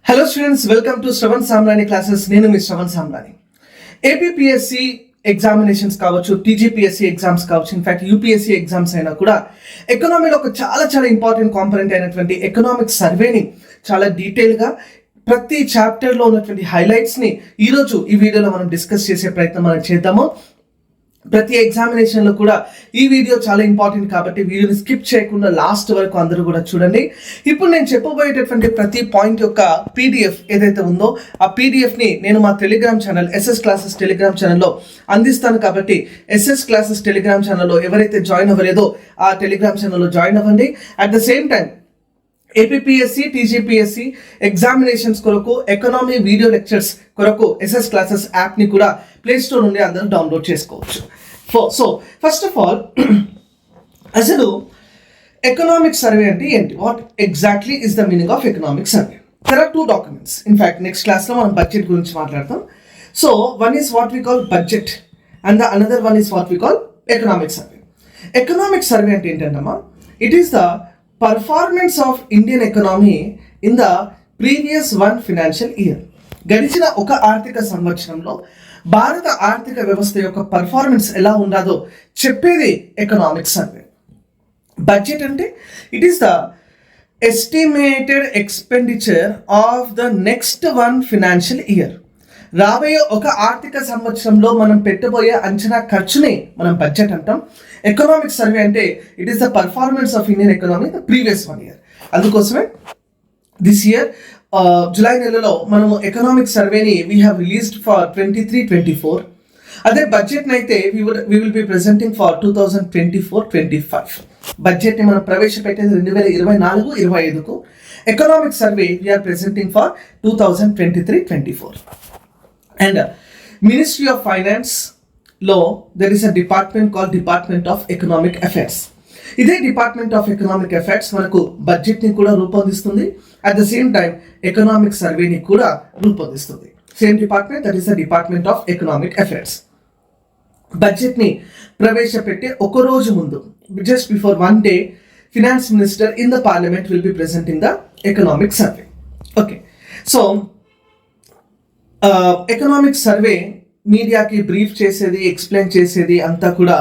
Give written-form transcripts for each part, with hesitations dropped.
Hello students, welcome to Shravan Samrani classes. నేను మీ Shravan Samrani. APPSC examinations కావచ్చు, టీజీపీఎస్సి ఎగ్జామ్స్ కావచ్చు, ఇన్ఫాక్ట్ యూపీఎస్సి ఎగ్జామ్స్ అయినా కూడా ఎకనామీలో ఒక చాలా ఇంపార్టెంట్ కాంపొనెంట్ అయినటువంటి ఎకనామిక్ సర్వేని చాలా డీటెయిల్గా ప్రతి చాప్టర్లో ఉన్నటువంటి హైలైట్స్ని ఈరోజు ఈ వీడియోలో మనం డిస్కస్ చేసే ప్రయత్నం మనం చేద్దాము. ప్రతి ఎగ్జామినేషన్లో కూడా ఈ వీడియో చాలా ఇంపార్టెంట్ కాబట్టి వీడియోని స్కిప్ చేయకుండా లాస్ట్ వరకు అందరూ కూడా చూడండి. ఇప్పుడు నేను చెప్పబోయేటటువంటి ప్రతి పాయింట్ యొక్క పీడిఎఫ్ ఏదైతే ఉందో ఆ పీడిఎఫ్ని నేను మా Telegram channel SS classes Telegram ఛానల్లో అందిస్తాను. కాబట్టి ఎస్ఎస్ క్లాసెస్ టెలిగ్రామ్ ఛానల్లో ఎవరైతే జాయిన్ అవ్వలేదో ఆ టెలిగ్రామ్ ఛానల్లో జాయిన్ అవ్వండి. At the same time APPSC TGPSC examinations కొరకు ఎకనామీ వీడియో లెక్చర్స్ కొరకు ఎస్ఎస్ క్లాసెస్ యాప్ని కూడా ప్లేస్టోర్ నుండి అందరూ డౌన్లోడ్ చేసుకోవచ్చు. సో ఫస్ట్ ఆఫ్ ఆల్ అసలు ఎకనామిక్ సర్వే అంటే ఏంటి? What exactly is the meaning of economic survey? There are 2 documents. In fact next క్లాస్లో మనం బడ్జెట్ గురించి మాట్లాడతాం. So one is what we call budget and the another one is what we call economic survey. Economic survey అంటే ఏంటంటమ్మా, it is the performance of Indian economy in the previous one financial year. గడిచిన ఒక ఆర్థిక సంవత్సరంలో భారత ఆర్థిక వ్యవస్థ యొక్క పర్ఫార్మెన్స్ ఎలా ఉండాదో చెప్పేది ఎకనామిక్ సర్వే. బడ్జెట్ అంటే it is the estimated expenditure of the next one financial year. రాబోయే ఒక ఆర్థిక సంవత్సరంలో మనం పెట్టబోయే అంచనా ఖర్చుని మనం బడ్జెట్ అంటాం. ఎకనామిక్ సర్వే అంటే it is the performance of Indian economy the previous one year. అందుకోసమే దిస్ ఇయర్ జూలై నెలలో మనము ఎకనామిక్ సర్వేని వీ హ్యావ్ రిలీజ్డ్ ఫర్ 23-24. అదే బడ్జెట్ని అయితే we will be presenting for 2024-25. బడ్జెట్ని మనం ప్రవేశపెట్టేది 2024-25కు. Economic survey we are presenting for 2023-24. And ministry of ఫైనాన్స్లో there is a department call department of economic affairs. ఇదే డిపార్ట్మెంట్ ఆఫ్ ఎకనామిక్ అఫైర్స్ మనకు బడ్జెట్ని కూడా రూపొందిస్తుంది. At the same time economic సర్వేని కూడా రూపొందిస్తుంది. Same department, that is the department of economic affairs. బడ్జెట్ని ప్రవేశపెట్టే ఒక రోజు ముందు, just before 1 day, finance minister in the parliament will be presenting the economic survey. Okay, so economic survey మీడియాకి brief చేసేది, ఎక్స్ప్లెయిన్ చేసేది అంతా కూడా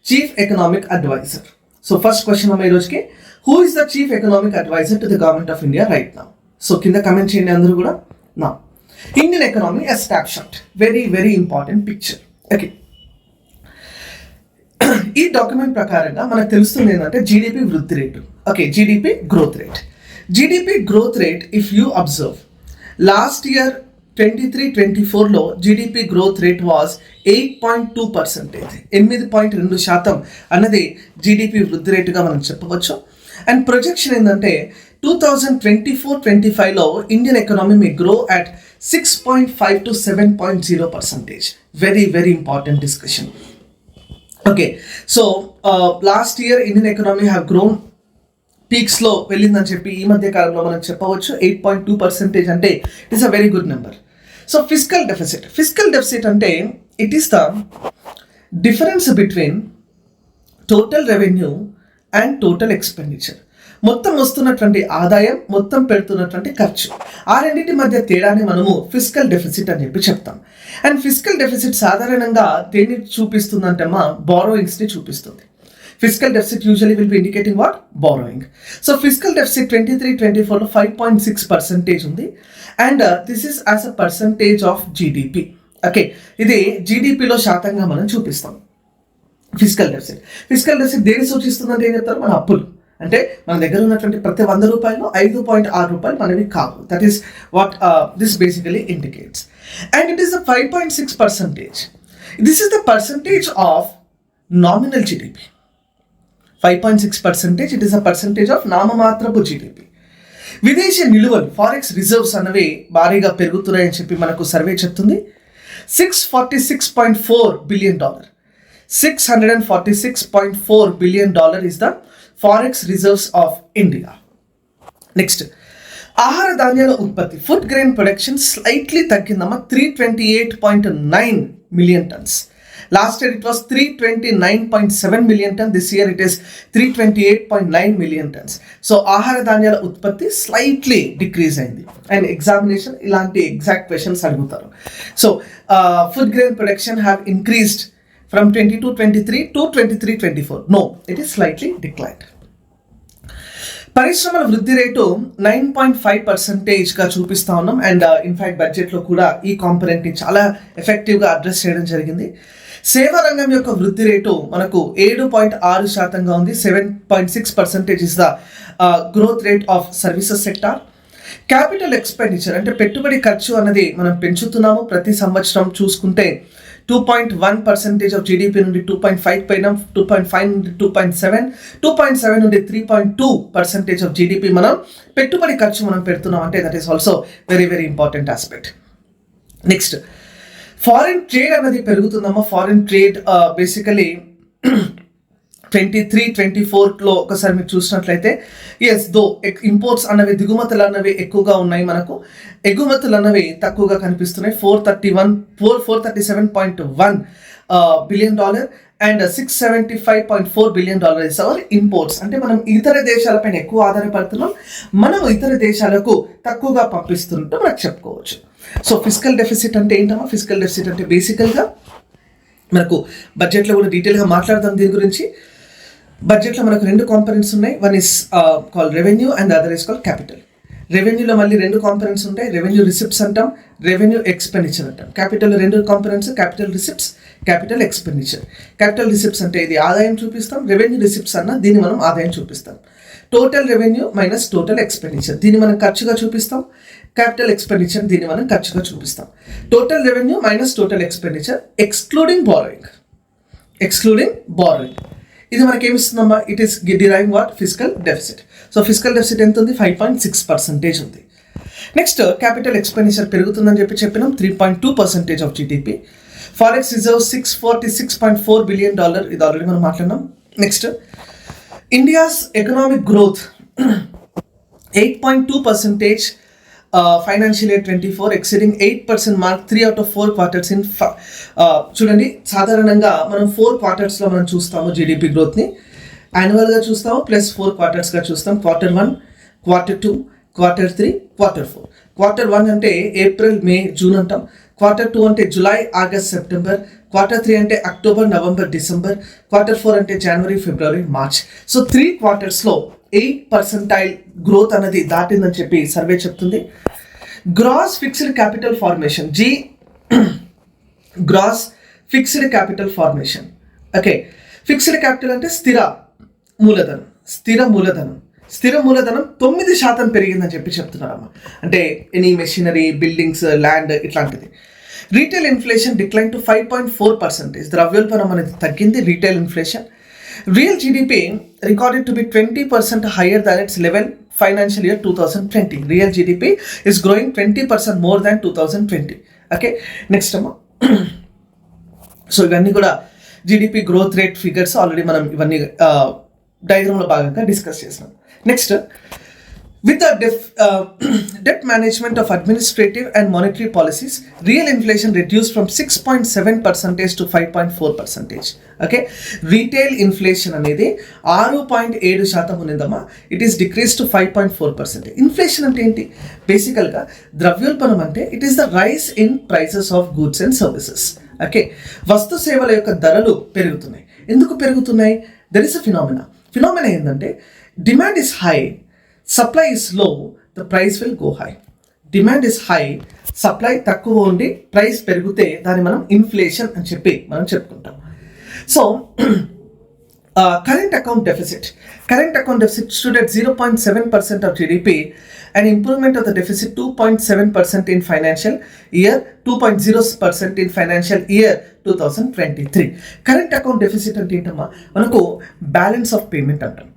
chief economic adviser. So first question అమ్మ ఈరోజుకి, who is the chief economic adviser to the government of India right now? So కింద comment చేయండి అందరూ కూడా. నా Indian economy a snapshot, very important picture. Okay, ఈ డాక్యుమెంట్ ప్రకారంగా మనకు తెలుస్తుంది ఏంటంటే జీడిపి వృద్ధి rate. Okay, GDP growth rate. GDP growth rate if you observe, last year 23-24లో జీడిపి గ్రోత్ రేట్ వాజ్ 8.2%. 8.2% అన్నది జీడిపి వృద్ధి రేటుగా మనం చెప్పవచ్చు. అండ్ ప్రొజెక్షన్ ఏంటంటే 2024-25లో Indian economy may grow at 6.5 to 7.0%. Very important discussion. Okay, so last year Indian economy have grown పీక్స్లో వెళ్ళిందని చెప్పి ఈ మధ్య కాలంలో మనం చెప్పవచ్చు. 8.2% అంటే it is a very good number. So fiscal deficit అంటే it is the difference between total revenue and total expenditure. మొత్తం వస్తున్నటువంటి ఆదాయం, మొత్తం పెడుతున్నటువంటి ఖర్చు, ఆ రెండింటి మధ్య తేడాని మనము ఫిస్కల్ డెఫిసిట్ అని చెప్పి చెప్తాం. అండ్ ఫిస్కల్ డెఫిసిట్ సాధారణంగా దేన్ని చూపిస్తుందంటే బారోయింగ్స్ని చూపిస్తుంది. Fiscal deficit usually will be indicating what? Borrowing. So fiscal deficit 23-24లో 5.6% ఉంది. And this is as a percentage of GDP. Okay, ఇది జీడిపిలో శాతంగా మనం చూపిస్తాం ఫిస్కల్ డెఫిసిట్. దేని సూచిస్తుందంటే ఏం చెప్తారు? మన అప్పులు. అంటే మన దగ్గర ఉన్నటువంటి ప్రతి 100 రూపాయలు 5.6 రూపాయలు మనవి కావు. That is what this basically indicates. And it is the 5.6%. This is the percentage of nominal GDP. 5.6%, it is a percentage of నామమాత్రపు జీడిపి. విదేశీ నిలువలు, ఫారెక్స్ రిజర్వ్స్ అనేవి భారీగా పెరుగుతున్నాయని చెప్పి మనకు సర్వే చెప్తుంది. $646.4 billion. $646.4 billion is the forex reserves of India. Next, ఆహార ధాన్యాల ఉత్పత్తి, ఫుడ్ గ్రెయిన్ ప్రొడక్షన్ స్లైట్లీ తగ్గిందమ్మా, 328.9 million tons. Last year it was 329.7 million tons. This year it is 328.9 million tons. So ఆహార ధాన్యాల ఉత్పత్తి స్లైట్లీ డిక్రీజ్ అయింది. And examination ఇలాంటి exact questions అడుగుతారు. So food grain production have increased from 22-23 to 23-24. No, it is slightly declined. పరిశ్రమల వృద్ధి rate 9.5%గా చూపిస్తా ఉన్నాం. అండ్ ఇన్ఫ్యాక్ట్ బడ్జెట్లో కూడా ఈ కాంపొనెంట్ని చాలా ఎఫెక్టివ్గా అడ్రస్ చేయడం జరిగింది. సేవా రంగం యొక్క వృద్ధి రేటు మనకు 7.6%గా ఉంది. 7.6% is the growth rate of services sector. Capital expenditure అంటే పెట్టుబడి ఖర్చు అన్నది మనం పెంచుతున్నాము. ప్రతి సంవత్సరం చూసుకుంటే 2.1% ఆఫ్ జీడిపి నుండి 2.5 పోయినాం, 2.5 నుండి 2.7, 2.7 నుండి 3.2% ఆఫ్ జీడిపి మనం పెట్టుబడి ఖర్చు మనం పెడుతున్నాం. అంటే that is also very very important aspect. Next, foreign trade అనేది పెరుగుతుందమ్మా. ఫారిన్ ట్రేడ్ బేసికలీ 23-24లో ఒకసారి మీరు చూసినట్లయితే ఎస్ దో ఇంపోర్ట్స్ అన్నవి దిగుమతులు అన్నవి ఎక్కువగా ఉన్నాయి, మనకు ఎగుమతులు అన్నవి తక్కువగా కనిపిస్తున్నాయి. $437.1 billion and $675.4 billion is our imports. అంటే మనం ఇతర దేశాలపైన ఎక్కువ ఆధారపడుతున్నాం, మనం ఇతర దేశాలకు తక్కువగా పంపిస్తున్నట్టు మనకు చెప్పుకోవచ్చు. సో ఫిజికల్ డెఫిసిట్ అంటే ఏంటమ్మా? ఫిజికల్ డెఫిసిట్ అంటే బేసికల్గా మనకు బడ్జెట్లో కూడా డీటెయిల్గా మాట్లాడదాం దీని గురించి. బడ్జెట్లో మనకు 2 కాంపొనెంట్స్ ఉన్నాయి. One is called revenue and other is called capital. రెవెన్యూలో మళ్ళీ 2 కాంపొనెంట్స్ ఉంటాయి. రెవెన్యూ రిసిప్ట్స్ అంటాం, రెవెన్యూ ఎక్స్పెండిచర్ అంటాం. క్యాపిటల్లో 2 components, capital receipts, capital expenditure. Capital receipts అంటే ఇది ఆదాయం చూపిస్తాం, రెవెన్యూ రిసిప్ట్స్ అన్న దీన్ని మనం ఆదాయం చూపిస్తాం. Total revenue minus total expenditure దీన్ని మనం ఖర్చుగా చూపిస్తాం. క్యాపిటల్ ఎక్స్పెండిచర్ దీన్ని మనం ఖర్చుగా చూపిస్తాం. Total revenue minus total expenditure excluding borrowing. ఇది మనకి ఏమిస్తుందమ్మా? It is deriving what? Fiscal deficit. So fiscal deficit ఎంత ఉంది? 5.6% ఉంది. నెక్స్ట్, క్యాపిటల్ ఎక్స్పెండిచర్ పెరుగుతుందని చెప్పినాం, 3.2% of GDP. Forex reserve $646.4 billion, ఇది ఆల్రెడీ మనం మాట్లాడినాం. Next, India's economic growth 8.2%, financial year 24 exceeding 8% mark 3 out of 4 quarters in. చూడండి, సాధారణంగా మనం 4 quartersలో మనం చూస్తాము జీడిపి గ్రోత్ని. యాన్యువల్గా చూస్తాము ప్లస్ 4 quartersగా చూస్తాం. Q1, Q2, Q3, Q4. Q1 అంటే ఏప్రిల్, మే, జూన్ అంటాం. Q2 అంటే జూలై, ఆగస్ట్, సెప్టెంబర్. Q3 అంటే అక్టోబర్, నవంబర్, డిసెంబర్. Q4 అంటే జనవరి, ఫిబ్రవరి, మార్చ్. సో 3 quartersలో 8% గ్రోత్ అనేది దాటిందని చెప్పి సర్వే చెప్తుంది. Gross fixed capital formation, gross fixed capital formation. Okay, fixed capital అంటే స్థిర మూలధనం. 9% పెరిగిందని చెప్పి చెప్తున్నారమ్మా. అంటే ఎనీ మెషినరీ, బిల్డింగ్స్, ల్యాండ్ ఇట్లాంటిది. Retail inflation decline to 5.4%. ద్రవ్యోల్బణం అనేది తగ్గింది. Retail inflation. Real GDP recorded to be 20% higher than its level financial year 2020. Real GDP is growing 20% more than 2020. Okay, next అమ్మా. సో ఇవన్నీ కూడా GDP growth rate figures already మనం ఇవన్నీ డయాగ్రామ్లో భాగంగా discuss చేసినాం. Next, with the debt management of administrative and monetary policies, real inflation reduced from 6.7% to 5.4%. Okay, retail inflation అనేది 6.7% ఉన్నదమ్మా. It is decrease to 5.4%. Inflation అంటే ఏంటి? బేసికల్గా ద్రవ్యోల్బణం అంటే it is the rise in prices of goods and services. Okay, వస్తు సేవల యొక్క ధరలు పెరుగుతున్నాయి. ఎందుకు పెరుగుతున్నాయి? దర్ ఇస్ అ ఫినామినా ఏంటంటే demand is high, supply is low, the price will go high. Demand is high, supply తక్కువ ఉండి ప్రైస్ పెరిగితే దాన్ని మనం ఇన్ఫ్లేషన్ అని చెప్పి మనం చెప్పుకుంటాం. So current account deficit stood at 0.7% of GDP, an improvement of the deficit 2.7% in financial year, 2.0% in financial year 2023. Current account deficit అంటే ఏంటమ్మా? మనకు బ్యాలెన్స్ ఆఫ్ పేమెంట్ అంటాం.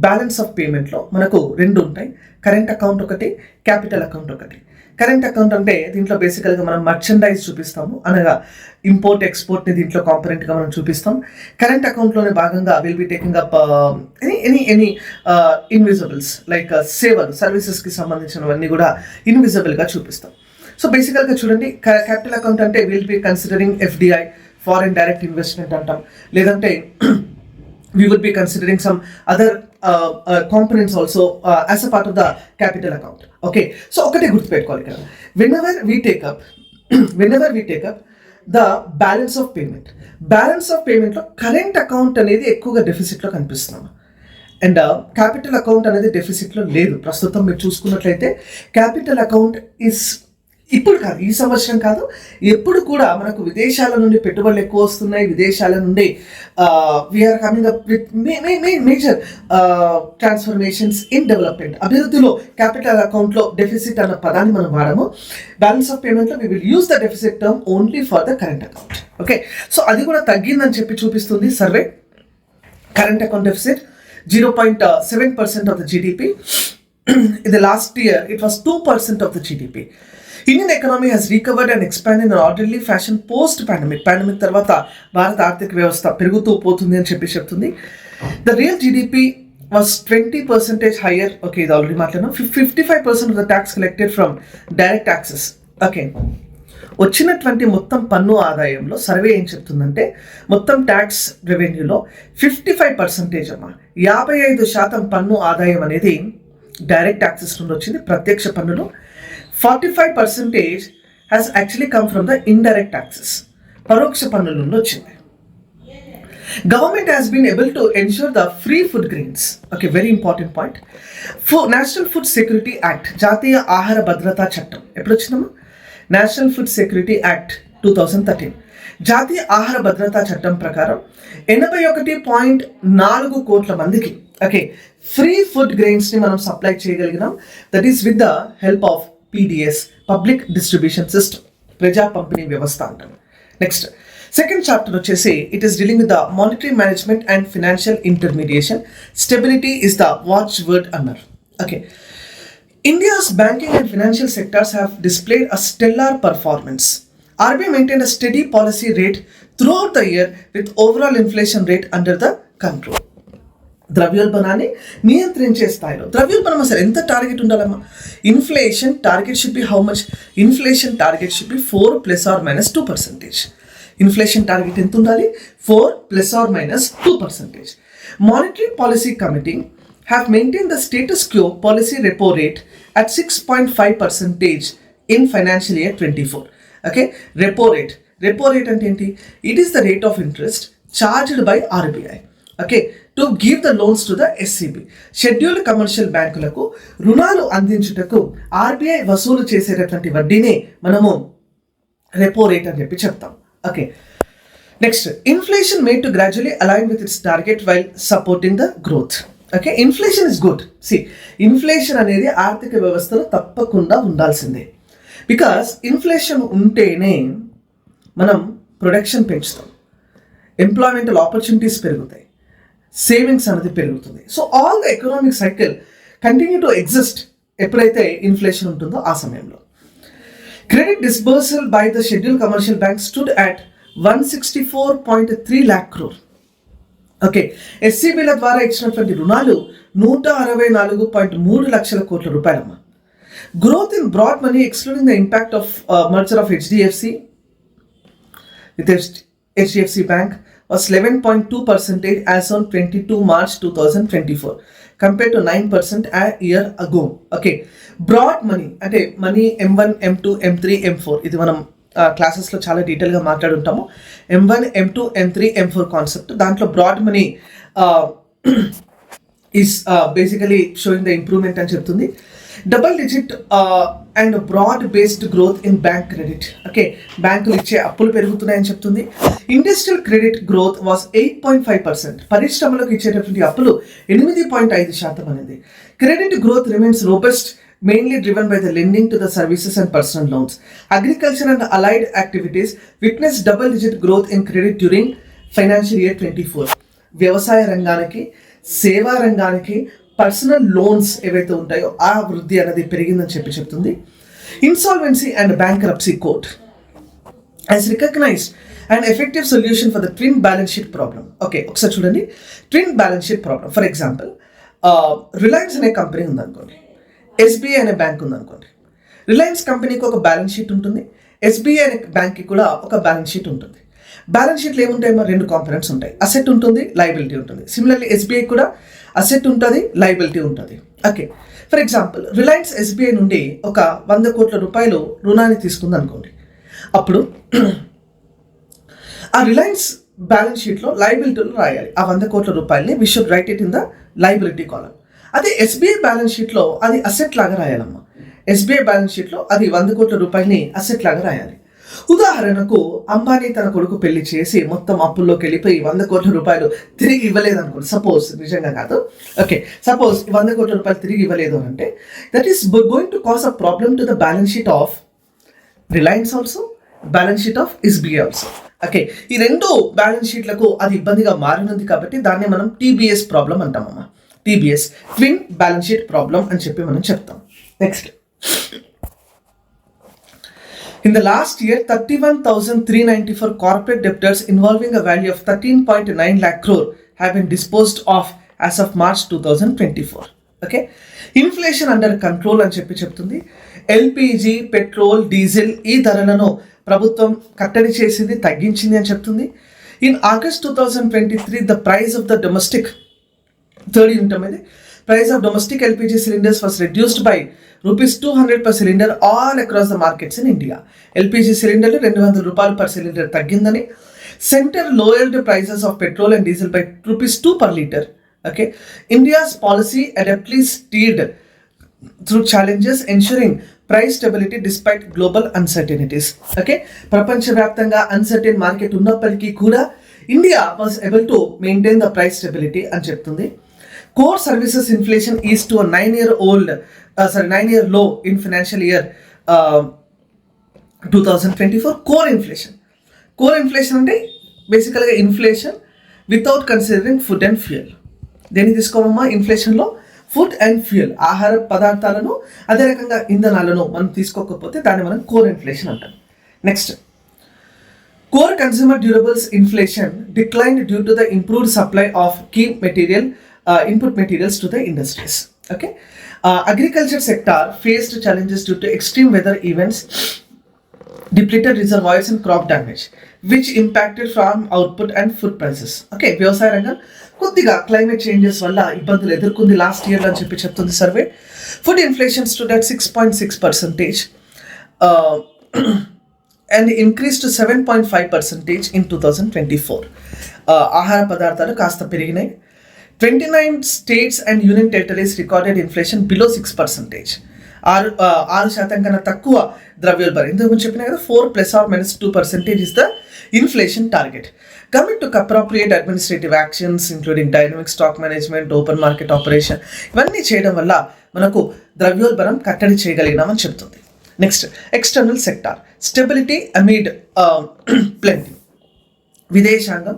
బ్యాలెన్స్ ఆఫ్ పేమెంట్లో మనకు 2 ఉంటాయి. కరెంట్ అకౌంట్ ఒకటి, క్యాపిటల్ అకౌంట్ ఒకటి. Current account అంటే దీంట్లో బేసికల్గా మనం మర్చెండైజ్ చూపిస్తాము, అనగా ఇంపోర్ట్ ఎక్స్పోర్ట్ని దీంట్లో కాంపొనెంట్గా మనం చూపిస్తాం. కరెంట్ అకౌంట్లోనే భాగంగా will be taking up any invisibles like సేవలు, సర్వీసెస్కి సంబంధించినవన్నీ కూడా ఇన్విజిబుల్గా చూపిస్తాం. సో బేసికల్గా చూడండి, క్యాపిటల్ అకౌంట్ అంటే will be considering FDI, foreign direct investment అంటాం, లేదంటే we would be considering some other components also as a part of the capital account. Okay, so ఒకటే గుర్తుపెట్టుకోవాలి ఇక్కడ, whenever we take up the balance of payment లో current account అనేది ఎక్కువగా deficit లో కనిపిస్తున్నాము, and capital account అనేది deficit లో లేదు. ప్రస్తుతం మీరు చూసుకున్నట్లయితే క్యాపిటల్ అకౌంట్ ఇస్ ఇప్పుడు కాదు, ఈ సంవత్సరం కాదు, ఎప్పుడు కూడా మనకు విదేశాల నుండి పెట్టుబడులు ఎక్కువ వస్తున్నాయి. విదేశాల నుండి we're coming up with major transformations in development. అభివృద్ధిలో క్యాపిటల్ అకౌంట్లో డెఫిసిట్ అన్న పదాన్ని మనం వాడము. బ్యాలెన్స్ ఆఫ్ పేమెంట్లో we will use the deficit term only for the current account. Okay, so అది కూడా తగ్గిందని చెప్పి చూపిస్తుంది survey. Current account deficit 0.7% of the GDP. In the last year, it was 2% of the GDP. Indian economy has recovered and expanded in an orderly fashion post-pandemic. Pandemic తర్వాత భారత ఆర్థిక వ్యవస్థ పెరుగుతూ పోతుంది అని చెప్తుంది. The real GDP was 20% higher. Okay, ఇది already మాట్లాడినాం. 55% of the tax collected from direct taxes. Okay, వచ్చినటువంటి మొత్తం పన్ను ఆదాయంలో సర్వే ఏం చెప్తుందంటే మొత్తం ట్యాక్స్ రెవెన్యూలో 55% అమ్మా, 55% పన్ను ఆదాయం అనేది డైరెక్ట్ ట్యాక్సెస్ నుండి వచ్చింది, ప్రత్యక్ష పన్నులు. 45% has actually come from the indirect taxes, పరోక్ష పన్నుల నుండి వచ్చింది. Government has been able to ensure the free food grains. Okay, very important point. National Food Security Act, జాతీయ ఆహార భద్రతా చట్టం ఎప్పుడు వచ్చిందమ్మా? National food security act 2013. జాతీయ ఆహార భద్రతా చట్టం ప్రకారం 81.4 కోట్ల మందికి ఓకే ఫ్రీ ఫుడ్ గ్రెయిన్స్ని మనం సప్లై చేయగలిగినాం. That is with the help of PDS, public distribution system, ప్రజా పంపిణీ వ్యవస్థ అంటాం. నెక్స్ట్ సెకండ్ చాప్టర్ వచ్చేసి it is dealing with the monetary management and financial intermediation. Stability is the watch word అన్నారు. Okay, India's banking and financial sectors have displayed a stellar performance. RBI maintained a steady policy rate throughout the year with overall inflation rate under the control. ద్రవ్యోల్బణాన్ని నియంత్రించే స్థాయిలో. ద్రవ్యోల్బణం అసలు ఎంత target ఉండాలమ్మా? Inflation target should be how much? Inflation target should be 4 ± 2%. Inflation target ఎంత ఉండాలి? 4 ± 2%. Monetary policy committee have maintained the status quo policy repo rate at 6.5% in financial year 24. Okay, repo rate అంటే ఏంటి? It is the rate of interest charged by RBI, okay, to give the loans to the SCB, scheduled commercial బ్యాంకులకు రుణాలు అందించుటకు RBI వసూలు చేసేటటువంటి వడ్డీనే మనము repo rate అని చెప్పి చెప్తాం. Okay, next inflation made to gradually align with its target while supporting the growth. Okay, inflation is good. Inflation అనేది ఆర్థిక వ్యవస్థలో తప్పకుండా ఉండాల్సిందే. బికాస్ ఇన్ఫ్లేషన్ ఉంటేనే మనం ప్రొడక్షన్ పెంచుతాం, ఎంప్లాయ్మెంటల్ ఆపర్చునిటీస్ పెరుగుతాయి, సేవింగ్స్ అనేది పెరుగుతుంది. So all the economic cycle continue to exist ఎప్పుడైతే ఇన్ఫ్లేషన్ ఉంటుందో ఆ సమయంలో. Credit disbursal by the scheduled commercial bank stood at 164.3 lakh crore. Okay, ఎస్సీబీల ద్వారా ఇచ్చినటువంటి రుణాలు 164.3 లక్షల కోట్ల రూపాయలమ్మా. Growth in broad money excluding the impact of merger of HDFC with HDFC Bank was 11.2% as on 22 March 2024 compared to 9% a year ago. Okay, broad money అంటే money M1, M2, M3, M4 ఇది మనం క్లాసెస్లో చాలా డీటెయిల్గా మాట్లాడుంటాము. M1, M2, M3, M4 concept. దాంట్లో broad money is basically showing the improvement అని చెప్తుంది. Double digit and broad based growth in bank credit. Okay, బ్యాంకులు ఇచ్చే అప్పులు పెరుగుతున్నాయని చెప్తుంది. Industrial credit growth was 8.5%. పరిశ్రమలకు ఇచ్చేటటువంటి అప్పులు 8.5% అనేది. Credit growth remains robust, mainly driven by the lending to the services and personal loans. Agriculture and allied activities witnessed double-digit growth in credit during financial year 24. వ్యవసాయ రంగానికి, సేవా రంగానికి personal loans ఏవైతే ఉంటాయో ఆ వృద్ధి అనేది పెరిగిందని చెప్తుంది. Insolvency and bankruptcy court has recognized an effective solution for the twin balance sheet problem. Okay, ఒకసారి చూడండి, twin balance sheet problem. For example, Reliance అనే కంపెనీ ఉందనుకోండి, SBI అనే బ్యాంక్ ఉందనుకోండి. రిలయన్స్ కంపెనీకి ఒక బ్యాలెన్స్ షీట్ ఉంటుంది, SBI అనే బ్యాంక్కి కూడా ఒక బ్యాలెన్స్ షీట్ ఉంటుంది. బ్యాలెన్స్ షీట్లో ఏముంటాయి? మరి 2 కాంపోనెంట్స్ ఉంటాయి, అసెట్ ఉంటుంది, లయబిలిటీ ఉంటుంది. సిమిలర్లీ ఎస్బీఐ కూడా అసెట్ ఉంటుంది, లయబిలిటీ ఉంటుంది. Okay, for example Reliance SBI నుండి ఒక 100 కోట్ల రూపాయలు రుణాన్ని తీసుకుంది అనుకోండి. అప్పుడు ఆ రిలయన్స్ బ్యాలెన్స్ షీట్లో లయబిలిటీలో రాయాలి ఆ 100 కోట్ల రూపాయలని. We should write it in the liability column. అదే ఎస్బీఐ బ్యాలెన్స్ షీట్లో అది అసెట్ లాగా రాయాలమ్మా. ఎస్బీఐ బ్యాలెన్స్ షీట్లో అది 100 కోట్ల రూపాయలని అసెట్ లాగా రాయాలి. ఉదాహరణకు అంబానీ తన కొడుకు పెళ్లి చేసి మొత్తం అప్పుల్లోకి వెళ్ళిపోయి 100 కోట్ల రూపాయలు తిరిగి ఇవ్వలేదు అనుకోండి. సపోజ్, నిజంగా కాదు, ఓకే, సపోజ్ 100 కోట్ల రూపాయలు తిరిగి ఇవ్వలేదు అంటే that is going to cause a problem to the balance sheet of Reliance also, balance sheet of SBI also. Okay, ఈ 2 బ్యాలెన్స్ షీట్లకు అది ఇబ్బందిగా మారినది కాబట్టి దాన్ని మనం టీబీఎస్ ప్రాబ్లం అంటామమ్మా. TBS, twin balance sheet problem అని చెప్పి మనం చెప్తాం. Next, in the last year 31,394 corporate debtors involving a value of 13.9 lakh crore have been disposed of as of March 2024. Okay, inflation under control అని చెప్తుంది. LPG, petrol, diesel ఈ ధరలను ప్రభుత్వం కట్టడి చేసింది, తగ్గించింది అని చెప్తుంది. In August 2023 the price of the domestic third unit అనేది price of domestic LPG cylinders was reduced by rupees 200 per cylinder all across the markets in India. LPG cylinder 200 రూపాయలు per cylinder తగ్గిందని. Center lowered the prices of petrol and diesel by rupees 2 per liter. Okay, India's policy adeptly steered through challenges, ensuring price stability despite global uncertainties. Okay, ప్రపంచవ్యాప్తంగా uncertain market ఉన్నప్పటికీ కూడా India was able to maintain the price stability అని చెప్తుంది. Core services inflation is to a 9-year low in financial year 2024. Core inflation అంటే బేసికల్గా inflation without considering food and fuel. దేనికి తీసుకోమమ్మా? ఇన్ఫ్లేషన్లో food and fuel, ఆహార పదార్థాలను అదే రకంగా ఇంధనాలను మనం తీసుకోకపోతే దాన్ని మనం కోర్ ఇన్ఫ్లేషన్ అంటాం. Next, core consumer durables inflation declined due to the improved supply of key input materials to the industries. Okay, agriculture sector faced challenges due to extreme weather events, depleted reservoirs and crop damage, which impacted farm output and food prices. Okay, వ్యవసాయ రంగం కొద్దిగా climate changes వల్ల ఇబ్బందులు ఎదుర్కొంది last year అని చెప్తుంది survey. Food inflation stood at 6.6% and increased to 7.5% in 2024. ఆహార పదార్థాలు కాస్త పెరిగినాయి. 29 states and union territories recorded inflation below 6%. 6% కన్నా తక్కువ ద్రవ్యోల్బణం. ఇందుకు చెప్పినా కదా 4 ± 2% is the inflation target. Government took appropriate administrative actions including dynamic stock management, open market operation. ఇవన్నీ చేయడం వల్ల మనకు ద్రవ్యోల్బణం కట్టడి చేయగలిగినామని చెప్తుంది. Next, external sector stability amid plenty. విదేశాంగం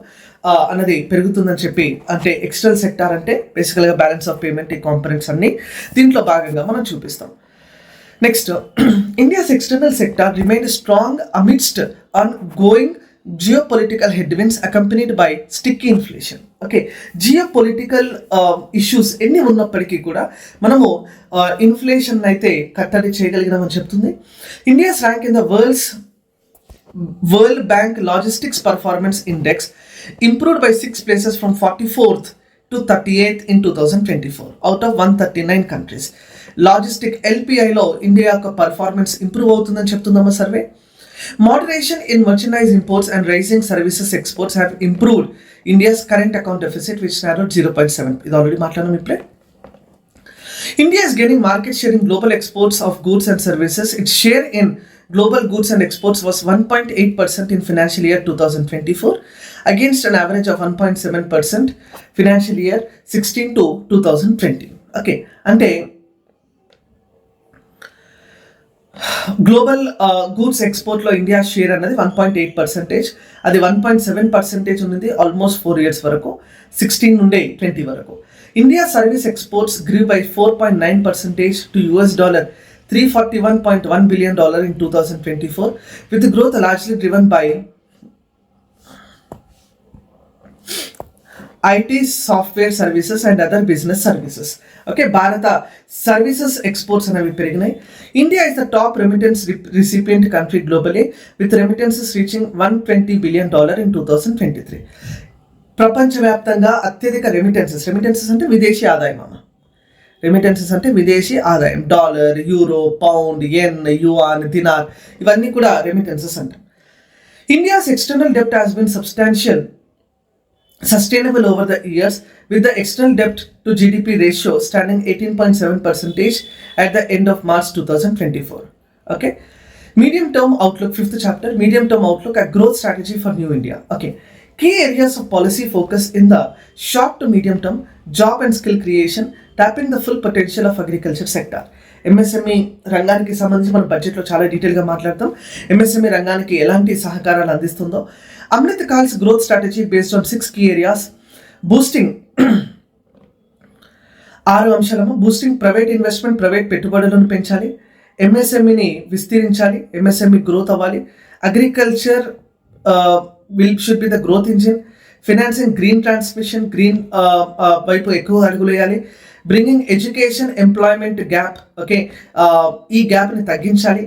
అన్నది పెరుగుతుందని చెప్పి, అంటే ఎక్స్టర్నల్ సెక్టార్ అంటే బేసికల్గా బ్యాలెన్స్ ఆఫ్ పేమెంట్, ఈ కాంపనెంట్స్ అన్ని దీంట్లో భాగంగా మనం చూపిస్తాం. Next, India's external sector remain strong amidst ongoing geopolitical headwinds accompanied by sticky inflation. Okay, geopolitical issues ఎన్ని ఉన్నప్పటికీ కూడా మనము ఇన్ఫ్లేషన్ అయితే కట్టడి చేయగలిగినామని చెప్తుంది. India's rank in the World Bank Logistics Performance Index improved by 6 places from 44th to 38th in 2024 out of 139 countries. Logistic LPIలో India యొక్క performance improve అవుతుందని చెప్తుందమ్మా survey. Moderation in merchandise imports and rising services exports have improved India's current account deficit, which narrowed 0.7. ఇది already మాట్లాడడం ఇప్పుడే. India is gaining market share in global exports of goods and services. Its share in global goods and exports was 1.8% in financial year 2024 against an average of 1.7% financial year 16 to 2020. Okay, అంటే global goods ఎక్స్పోర్ట్లో India share అనేది 1.8%, అది 1.7% ఉన్నది almost 4 years వరకు, 16 నుండి 20 వరకు. India service exports grew by 4.9% to $341.1 billion in 2024, with the growth largely driven by IT, software services and other business services. Okay, భారత services exports అనేవి పెరిగినాయి. India is the top remittance recipient country globally with remittances reaching $120 billion in 2023. ప్రపంచవ్యాప్తంగా అత్యధిక remittances అంటే విదేశీ ఆదాయం అన్న. Remittances అంటే విదేశీ ఆదాయం. Dollar, euro, pound, yen, yuan, dinar ఇవన్నీ కూడా రెమిటెన్సెస్ అంటాం. ఇండియాస్ ఎక్స్టర్నల్ డెప్ట్ has been sustainable over the years with the external debt to GDP ratio standing 18.7% at the end of March 2024. Okay. Medium term outlook, 5th chapter, medium term outlook at growth strategy for New India. Okay. Key areas of policy focus in the short to medium term: job and skill creation, tapping the full potential of agriculture sector. MSME రంగానికి సంబంధించి మన బడ్జెట్లో చాలా డీటెయిల్గా మాట్లాడతాం. MSME రంగానికి ఎలాంటి సహకారాలు అందిస్తుందో. Amrit Kaal's growth strategy based on 6 key areas. Boosting 6 అంశాలము. బూస్టింగ్ ప్రైవేట్ ఇన్వెస్ట్మెంట్, ప్రైవేట్ పెట్టుబడులను పెంచాలి. ఎంఎస్ఎంఈని విస్తరించాలి. ఎంఎస్ఎంఈ గ్రోత్ అవ్వాలి. Agriculture should be the growth engine. Financing green transmission, green వైపు ఎక్కువ అడుగులు వేయాలి. Bringing education employment gap, okay, ఈ గ్యాప్ని తగ్గించాలి.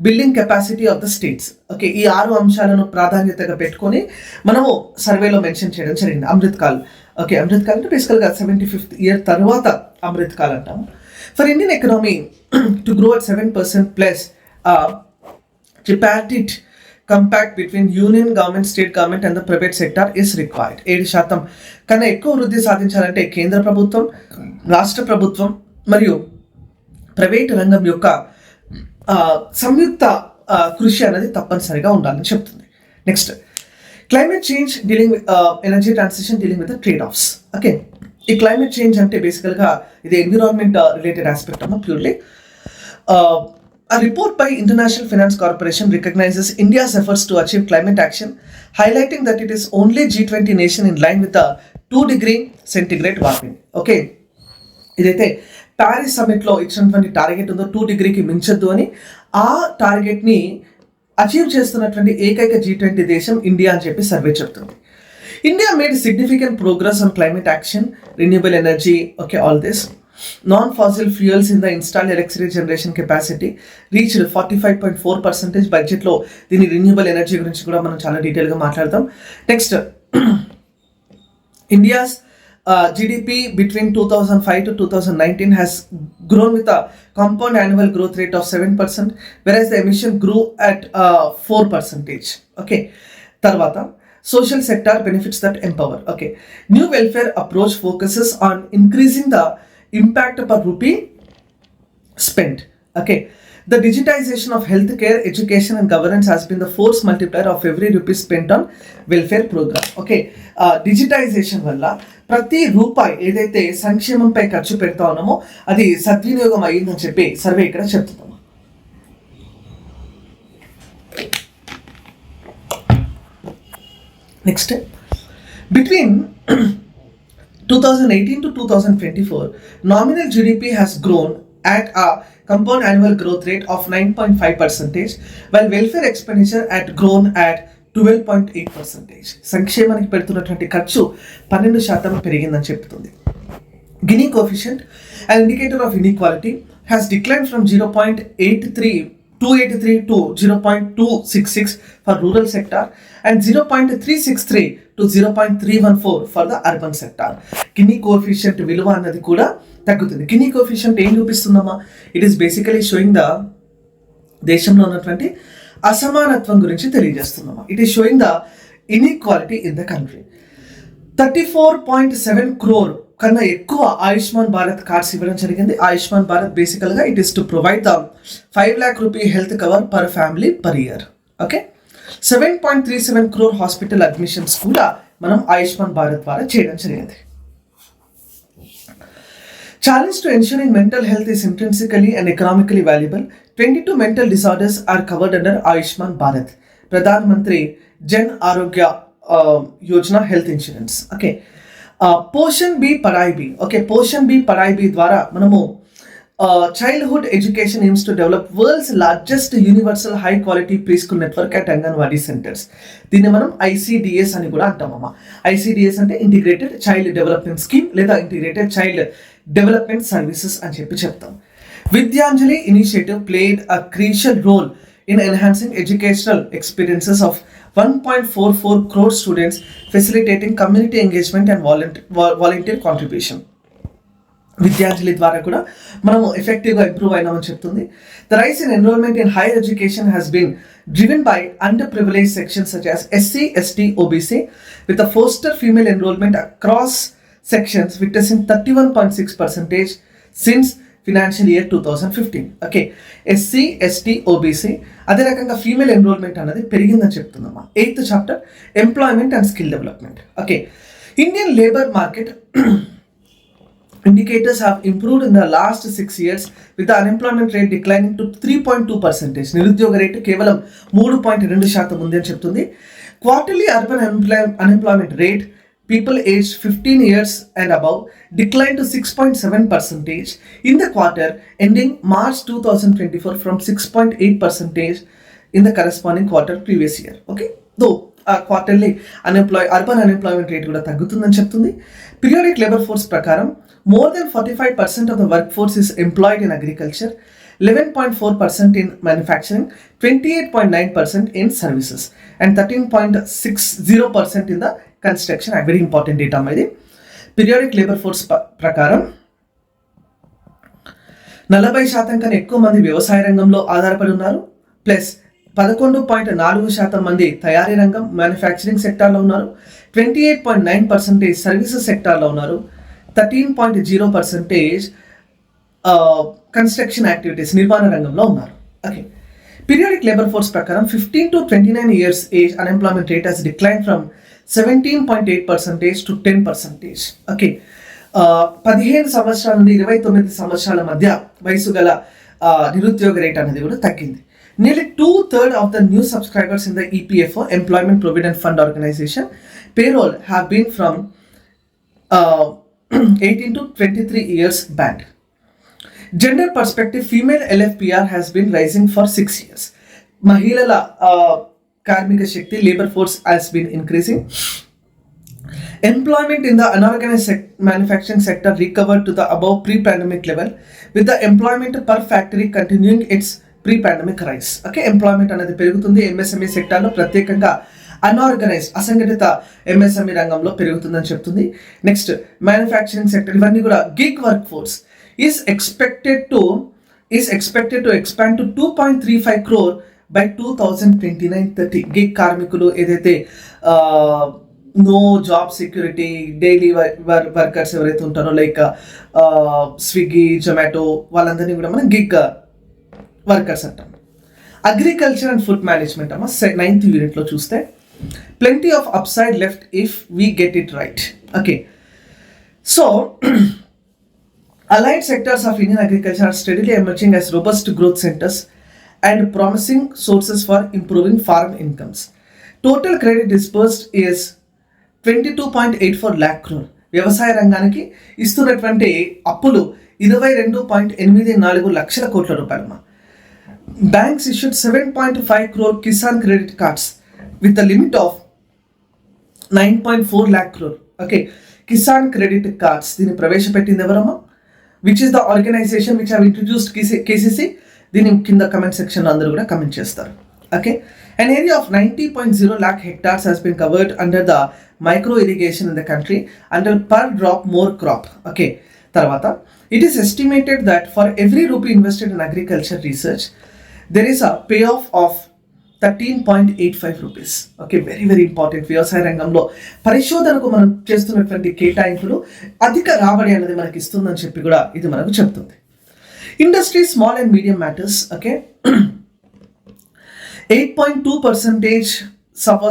Building capacity of the states. Okay, ఈ 6 అంశాలను ప్రాధాన్యతగా పెట్టుకొని మనము సర్వేలో మెన్షన్ చేయడం జరిగింది. Amrit call. Okay, Amrit call అంటే బేసికల్గా 75th ఇయర్ తర్వాత అమృత్ కాల్ అంటాము. For Indian economy to grow at 7% plus tripartite compact between union government, state government and the private sector is required. 7% కన్నా ఎక్కువ వృద్ధి సాధించాలంటే కేంద్ర ప్రభుత్వం, రాష్ట్ర ప్రభుత్వం మరియు ప్రైవేట్ రంగం యొక్క సంయుక్త కృషి అనేది తప్పనిసరిగా ఉండాలని చెప్తుంది. Next, climate change dealing with energy transition dealing with trade offs. Okay, ఈ క్లైమేట్ చేంజ్ అంటే బేసికల్గా ఇది ఎన్విరాన్మెంట్ రిలేటెడ్ ఆస్పెక్ట్ అమ్మ purely. A report by International Finance Corporation recognizes India's efforts to achieve climate action, highlighting that it is only G20 nation in line with the 2 centigrade warming. Okay, ఇదైతే Paris సమ్మిట్లో ఇచ్చినటువంటి target ఉందో 2 degreeకి మించొద్దు అని, ఆ టార్గెట్ని achieve చేస్తున్నటువంటి ఏకైక G20 దేశం India అని చెప్పి సర్వే చెప్తుంది. India made significant progress on climate action, renewable energy, okay, all this. Non-fossil fuels in the installed electricity generation capacity reached 45.4%. బడ్జెట్లో దీని రిన్యూబుల్ ఎనర్జీ గురించి కూడా మనం చాలా డీటెయిల్గా మాట్లాడతాం. Next, India's GDP between 2005 to 2019 has grown with a compound annual growth rate of 7%, whereas the emission grew at 4%. Okay, తర్వాత social sector benefits that empower. Okay, new welfare approach focuses on increasing the impact per rupee spent. Okay, the digitization of healthcare, education and governance has been the force multiplier of every rupee spent on welfare program. Okay, digitization వల్ల ప్రతి రూపాయి ఏదైతే సంక్షేమంపై ఖర్చు పెడతా ఉన్నామో అది సద్వినియోగం అయ్యిందని చెప్పి సర్వే ఇక్కడ చెప్తున్నాము. Next, between 2018 to 2024, nominal GDP has grown at a compound annual growth rate of 9.5%, while welfare expenditure had grown at 12.8%. సంక్షేమానికి పెడుతున్నటువంటి ఖర్చు 12% పెరిగిందని చెప్తుంది. Gini coefficient, an indicator of inequality, has declined from 0.283 to 0.266 for rural sector and 0.363 to 0.314 for the urban sector. Gini coefficient విలువ అన్నది కూడా తగ్గుతుంది. Gini coefficient ఏం చూపిస్తుందమ్మా? It is basically showing the దేశంలో ఉన్నటువంటి అసమానత్వం గురించి తెలియజేస్తుందమ్మా. It is showing the inequality in the country. 34.7 crore కన్నా ఎక్కువ ఆయుష్మాన్ భారత్ కార్డ్స్ ఇవ్వడం జరిగింది. ఆయుష్మాన్ భారత్ బేసికల్గా it is to provide the 5 lakh rupee health cover per family per year. Okay, 7.37 crore hospital admissions కూడా మనం ఆయుష్మాన్ భారత్ ద్వారా చేయడం జరిగింది. Challenge to ensuring mental health is intrinsically and economically valuable. 22 mental disorders are covered under Ayushman Bharat, Pradhan Mantri Jan Arogya Yojana Health Insurance. Okay, Poshan B Padai B. Okay, Poshan B Padai B ద్వారా మనము childhood education aims to develop world's largest universal high quality preschool network at Anganwadi centers. దీన్ని మనం ICDS అని కూడా అంటామమ్మా. ICDS అంటే integrated child development scheme లేదా integrated child development services అని చెప్తాం. Vidyanjali initiative played a crucial role in enhancing educational experiences of 1.44 crore students, facilitating community engagement and volunteer contribution. Vidyanjali ద్వారా కూడా మనము ఎఫెక్టివ్గా ఇంప్రూవ్ అయినామని చెప్తుంది. The rise in enrolment in higher education has been driven by under privilege sections such as SC, ST, OBC with a foster female enrollment across sections witnessing 31.6% since financial year 2015. Okay, SC, ST, OBC అదే రకంగా female enrolment అనేది పెరిగిందని చెప్తుందమ్మా. 8th chapter employment and skill development. Okay, Indian labour market indicators have improved in the last 6 years with the unemployment rate declining to 3.2%. నిరుద్యోగ rate కేవలం 3.2% ఉంది అని చెప్తుంది. Quarterly urban unemployment rate people aged 15 years and above declined to 6.7% in the quarter ending March 2024 from 6.8% in the corresponding quarter previous year. Okay, though quarterly urban unemployment rate కూడా తగ్గుతుందని చెప్తుంది. Periodic labour force ప్రకారం more than 45% of the workforce is employed in agriculture, 11.4% in manufacturing, 28.9% in services, and 13.60% in the construction. A very important data ఇది. Periodic labour force ప్రకారం 40% కన్నా ఎక్కువ మంది వ్యవసాయ రంగంలో ఆధారపడి ఉన్నారు. ప్లస్ 11.4% మంది తయారీ రంగం మ్యానుఫ్యాక్చరింగ్ సెక్టార్లో ఉన్నారు. 28.9% సర్వీసెస్ సెక్టార్లో ఉన్నారు. 13.0% కన్స్ట్రక్షన్ యాక్టివిటీస్ నిర్మాణ రంగంలో ఉన్నారు. ఓకే, పీరియాడిక్ లేబర్ ఫోర్స్ ప్రకారం 15 to 29 years age unemployment rate has decline from 17.8% to 10%. Okay, 15 సంవత్సరాల నుండి 29 సంవత్సరాల మధ్య వయసు గల నిరుద్యోగ రేట్ అనేది కూడా తగ్గింది. Nearly 2/3 of the new subscribers in the EPFO, Employment Provident Fund Organization, payroll have been from 18 to 23 years band. Gender perspective, female LFPR has been rising for 6 years. Mahilala Karmika Shakti labor force has been increasing. Employment in the unorganized manufacturing sector recovered to the above pre-pandemic level, with the employment per factory continuing its pre-pandemic rise. Okay, employment అనేది పెరుగుతుంది. MSME సెక్టార్లో ప్రత్యేకంగా unorganised అసంఘటిత MSME రంగంలో పెరుగుతుందని చెప్తుంది. Next manufacturing sector, ఇవన్నీ కూడా gig work force is expected to expand to 2.35 crore by 2029-30. Gig కార్మికులు ఏదైతే no job security daily workers ఎవరైతే ఉంటారో లైక్ స్విగ్గీ, జొమాటో వాళ్ళందరినీ కూడా మనం గిగ్ వర్కర్స్ అంటాం. అగ్రికల్చర్ అండ్ ఫుడ్ మేనేజ్మెంట్ అమ్మ 9th యూనిట్లో చూస్తే plenty of upside left if we get it right. Okay, so allied sectors of Indian agriculture are steadily emerging as robust growth centers and promising sources for improving farm incomes. Total credit disbursed is 22.84 lakh crore. వ్యవసాయ రంగానికి ఇస్తున్నటువంటి అప్పులు 22.84 లక్షల కోట్ల రూపాయలు. Banks issued 7.5 crore Kisan credit cards with a limit of 9.4 lakh crore. Okay, Kisan credit cards దీన్ని ప్రవేశపెట్టింది ఎవరమ్మా? Which is the organization which have introduced KCC? దీన్ని కింద కమెంట్ సెక్షన్లో అందరూ కూడా కమెంట్ చేస్తారు. Okay, an area of 90.0 lakh hectares has been covered under the micro irrigation in the country under per drop more crop. Okay, తర్వాత it is estimated that for every rupee invested in agriculture research there is a payoff of 13.85 rupees. Okay, very very important. వ్యవసాయ రంగంలో పరిశోధనకు మనం చేస్తున్నటువంటి కేటాయింపులు అధిక రాబడి అనేది మనకి ఇస్తుందని చెప్పి కూడా ఇది మనకు చెప్తుంది. Industry small and medium matters. Okay, 8.2%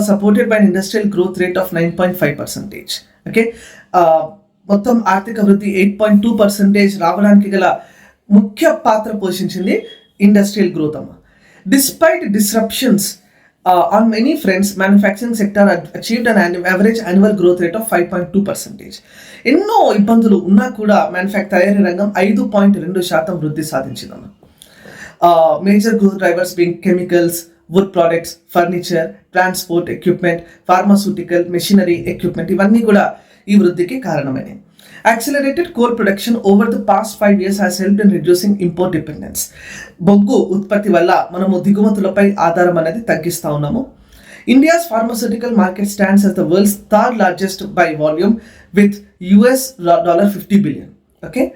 supported by an industrial growth rate of 9.5%. Okay, మొత్తం ఆర్థిక వృద్ధి 8.2% రావడానికి గల ముఖ్య పాత్ర పోషించింది ఇండస్ట్రియల్ గ్రోత్ అమ్మ. Despite disruptions On many fronts, manufacturing sector achieved an average annual growth rate of 5.2%. ఎన్నో ఇబ్బందులు ఉన్నా కూడా తయారీ రంగం 5.2% వృద్ధి సాధించిందన్న. Major growth drivers being chemicals, wood products, furniture, transport equipment, pharmaceutical, machinery equipment, ఇవన్నీ కూడా ఈ వృద్ధికి కారణమైనవి. Accelerated coal production over the past 5 years has helped in reducing import dependence. బొగ్గు ఉత్పత్తి వల్ల మనము దిగుమతులపై ఆధారం అనేది తగ్గిస్తా ఉన్నాము. India's pharmaceutical market stands as the world's third largest by volume with $50 billion. Okay?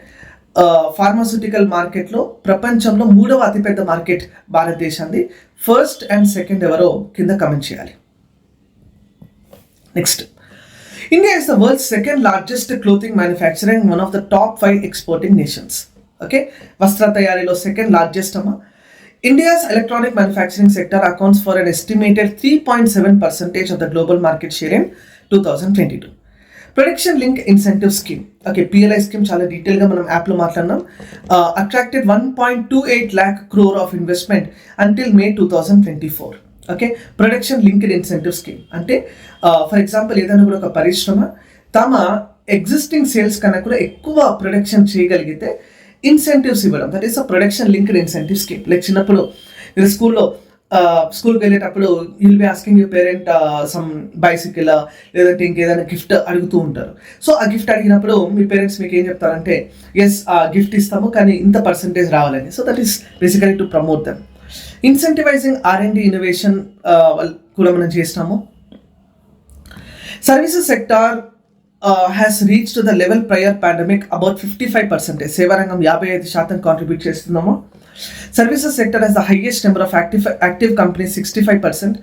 Pharmaceutical మార్కెట్లో ప్రపంచంలో 3వ అతిపెద్ద మార్కెట్ భారతదేశాన్ని. ఫస్ట్ అండ్ సెకండ్ ఎవరో కింద కమెంట్ చేయాలి. Next, India is the world's second largest clothing manufacturer and one of the top 5 exporting nations. Okay, వస్త్ర తయారీలో సెకండ్ లార్జెస్ట్ అమ్మా. India's electronic manufacturing sector accounts for an estimated 3.7% of the global market share in 2022. Production link incentive scheme, okay, PLI scheme చాలా డీటెయిల్గా మనం యాప్లో మాట్లాడినాం. Attracted 1.28 lakh crore of investment until May 2024. Okay, production linked incentive scheme అంటే for example ఏదైనా కూడా ఒక పరిశ్రమ తమ ఎగ్జిస్టింగ్ సేల్స్ కన్నా కూడా ఎక్కువ ప్రొడక్షన్ చేయగలిగితే ఇన్సెంటివ్స్ ఇవ్వడం, that is a production linked incentive scheme. Like చిన్నప్పుడు మీరు స్కూల్కి వెళ్ళేటప్పుడు you'll be asking your parent some bicycle లేదంటే ఇంకేదైనా గిఫ్ట్ అడుగుతూ ఉంటారు. సో ఆ గిఫ్ట్ అడిగినప్పుడు మీ పేరెంట్స్ మీకు ఏం చెప్తారంటే, ఎస్ ఆ గిఫ్ట్ ఇస్తాము కానీ ఇంత పర్సంటేజ్ రావాలని. So that is basically to promote them. Incentivising R&D innovation కూడా మనం చేస్తాము. Services sector has reach to the level prior pandemic about 55%. సేవారంగం 55% కాంట్రిబ్యూట్ చేస్తున్నాము. Services sector has the highest number of active companies, 65%.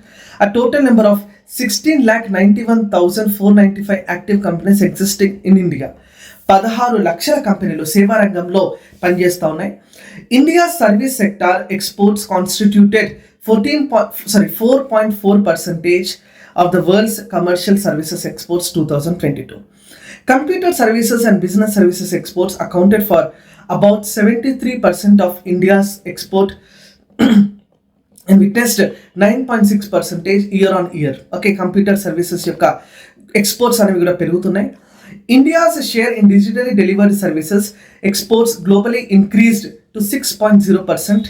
A total number of 16,91,495 active companies existing in India. 16 లక్షల కంపెనీలు సేవా రంగంలో పనిచేస్తూ ఉన్నాయి. India service sector exports constituted 4.4% of the world's commercial services exports 2022. Computer services and business services exports accounted for about 73% of India's export and witnessed 9.6% year on year. Okay, computer services యొక్క exports అనేవి కూడా పెరుగుతున్నాయి. India's share in digitally delivered services exports globally increased to 6.0%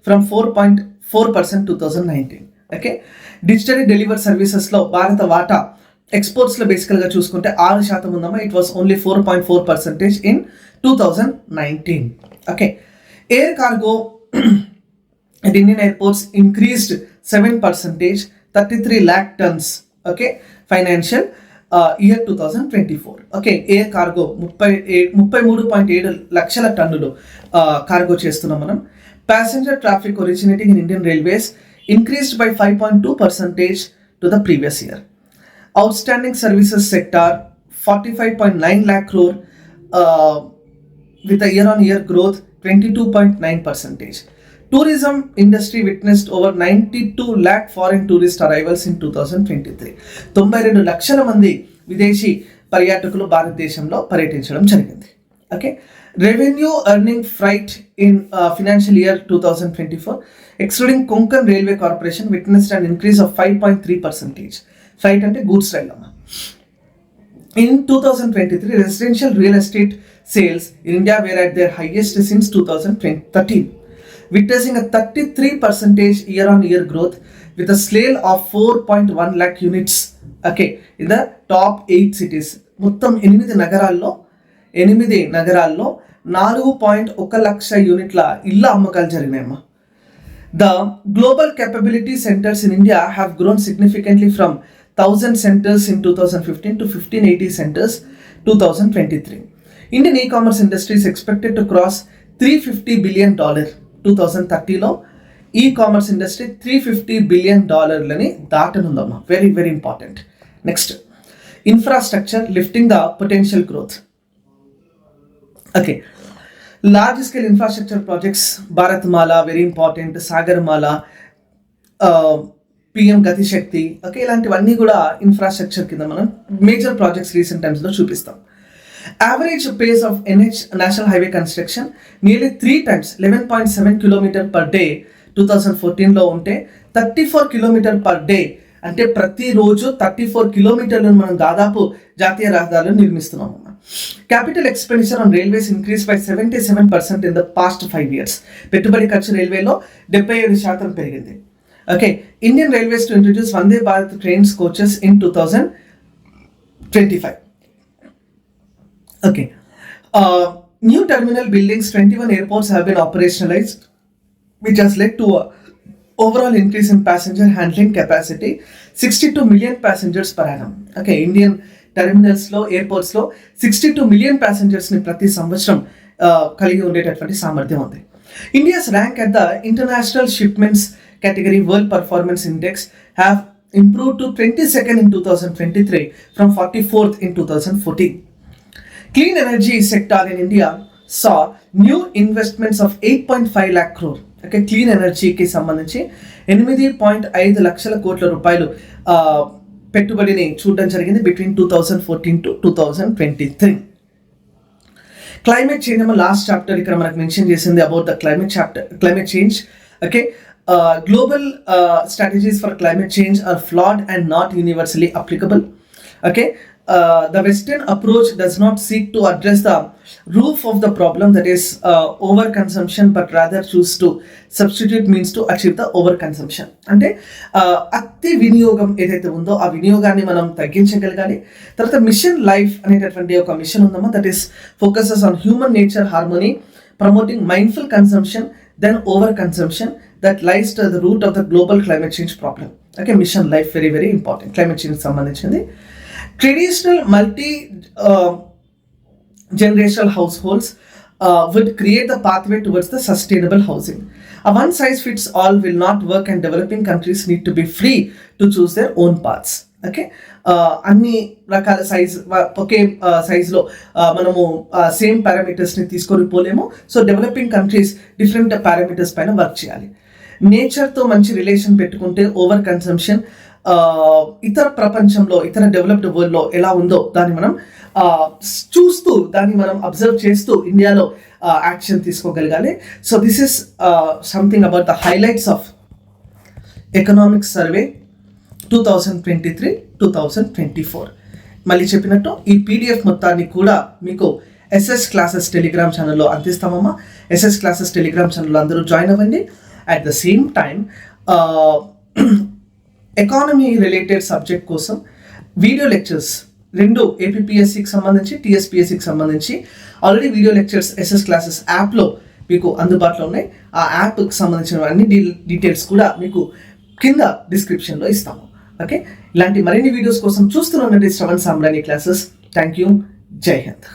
from 4.4% 2019. Okay, digitally delivered services లో భారత వాటా ఎక్స్పోర్ట్స్లో బేసికల్గా చూసుకుంటే 6% ఉందమ్మా. It was only 4.4% in 2019. Okay, air cargo at Indian airports increased 7%, 33 lakh tons. Okay, financial year 2024. Okay, air cargo 33.7 లక్షల టన్నులు cargo చేస్తున్నాం మనం. Passenger traffic originating in Indian Railways increased by 5.2% to the previous year. Outstanding services sector 45.9 lakh crore with a year-on-year growth 22.9%. Tourism industry witnessed over 92 lakh foreign tourist arrivals in 2023. 92 లక్షల మంది విదేశీ పర్యాటకులు భారతదేశంలో పర్యటించడం జరిగింది. Okay, revenue earning freight in financial year 2024 excluding Konkan railway corporation witnessed an increase of 5.3%. Freight అంటే goods rail అమ్మా. In 2023, residential real estate sales in India were at their highest since 2013, witnessing a 33% year-on-year growth with a sale of 4.1 lakh units. Okay, in the top 8 cities. మొత్తం 8 నగరాల్లో 4.1 లక్ష యూనిట్ల ఇళ్ళ అమ్మకాలు జరిగినాయమ్మా. The global capability centers in India have grown significantly from 1,000 centers in 2015 to 1,580 centers 2023. Indian e-commerce industry is expected to cross $350 billion 2030లో. E-commerce industry $350 billion లని దాటనుందమ్మా. Very very important. Next, infrastructure lifting the potential growth. Okay, large scale infrastructure projects Bharatmala very important, Sagarmala, PM Gati Shakti. Okay, ఇలాంటివన్నీ కూడా infrastructure కింద మనం major projects recent టైమ్స్లో చూపిస్తాం. Average pace of NH National Highway construction nearly 3 times 11.7 km per day 2014లో ఉంటే 34 kilometre per day, అంటే ప్రతిరోజు 34 కిలోమీటర్లను మనం దాదాపు జాతీయ రహదారులు నిర్మిస్తున్నాం. Capital expenditure on railways increase by 77% in the past 5 years. పెట్టుబడి ఖర్చు రైల్వేలో 77% పెరిగింది. Okay, Indian railways to introduce Vande Bharat trains coaches in 2025. Okay, new terminal buildings, 21 airports have been operationalized, which has led to a overall increase in passenger handling capacity, 62 million passengers per annum. Okay, Indian terminals లో airports లో 62 million passengers ని ప్రతి సంవత్సరం కలిగి ఉండేటటువంటి సామర్థ్యం ఉంది. India's rank at the international shipments category World Performance Index have improved to 22nd in 2023 from 44th in 2014. Clean energy sector in India saw new investments of 8.5 lakh crore. Okay, clean energy కి సంబంధించి 8.5 లక్షల కోట్ల రూపాయలు పెట్టుబడిని చూడడం జరిగింది between 2014 to 2023. Climate change ఏమో last chapter ఇక్కడ మనకు మెన్షన్ చేసింది about the climate change. Okay, global strategies for climate change are flawed and not universally applicable. Okay, the Western approach does not seek to address the root of the problem, that is overconsumption, but rather choose to substitute means to achieve the overconsumption. అంటే అతి వినియోగం ఏదైతే ఉందో ఆ వినియోగాన్ని మనం తగ్గించగలగాలి. తర్వాత mission life అనేటటువంటి ఒక మిషన్ ఉందమ్మా, that is focuses on human nature harmony, promoting mindful consumption, then over consumption that lies to the root of the global climate change problem. Okay, mission life very very important. Climate change సంబంధించింది. Traditional generational households would create the pathway towards the sustainable housing. A one size fits all will not work, and developing countries need to be free to choose their own paths. Okay, అన్ని రకాల ఒకే సైజ్లో మనము same పారామీటర్స్ని తీసుకొని పోలేము. So developing countries different parameters పైన work చేయాలి. నేచర్తో మంచి రిలేషన్ పెట్టుకుంటే ఓవర్ కన్సంప్షన్ ఇతర ప్రపంచంలో ఇతర డెవలప్డ్ వరల్డ్లో ఎలా ఉందో దాన్ని మనం చూస్తూ దాన్ని మనం అబ్జర్వ్ చేస్తూ ఇండియాలో యాక్షన్ తీసుకోగలగాలి. So this is something about the highlights of economic survey 2023-2024. మళ్ళీ చెప్పినట్టు ఈ పీడిఎఫ్ మొత్తాన్ని కూడా మీకు ఎస్ఎస్ క్లాసెస్ టెలిగ్రామ్ ఛానల్లో అందిస్తామమ్మా. ఎస్ఎస్ క్లాసెస్ టెలిగ్రామ్ ఛానల్లో అందరూ జాయిన్ అవ్వండి. At the same time economy related subject కోసం వీడియో లెక్చర్స్ రెండు ఏపీపీఎస్సికి సంబంధించి టీఎస్పీఎస్సికి సంబంధించి already video lectures SS classes యాప్లో మీకు అందుబాటులో ఉన్నాయి. ఆ యాప్కి సంబంధించిన అన్ని డీటెయిల్స్ కూడా మీకు కింద డిస్క్రిప్షన్లో ఇస్తాము. ఓకే, ఇలాంటి మరిన్ని వీడియోస్ కోసం చూస్తున్నటువంటి Shravan Samrani classes. Thank you. జై హింద్.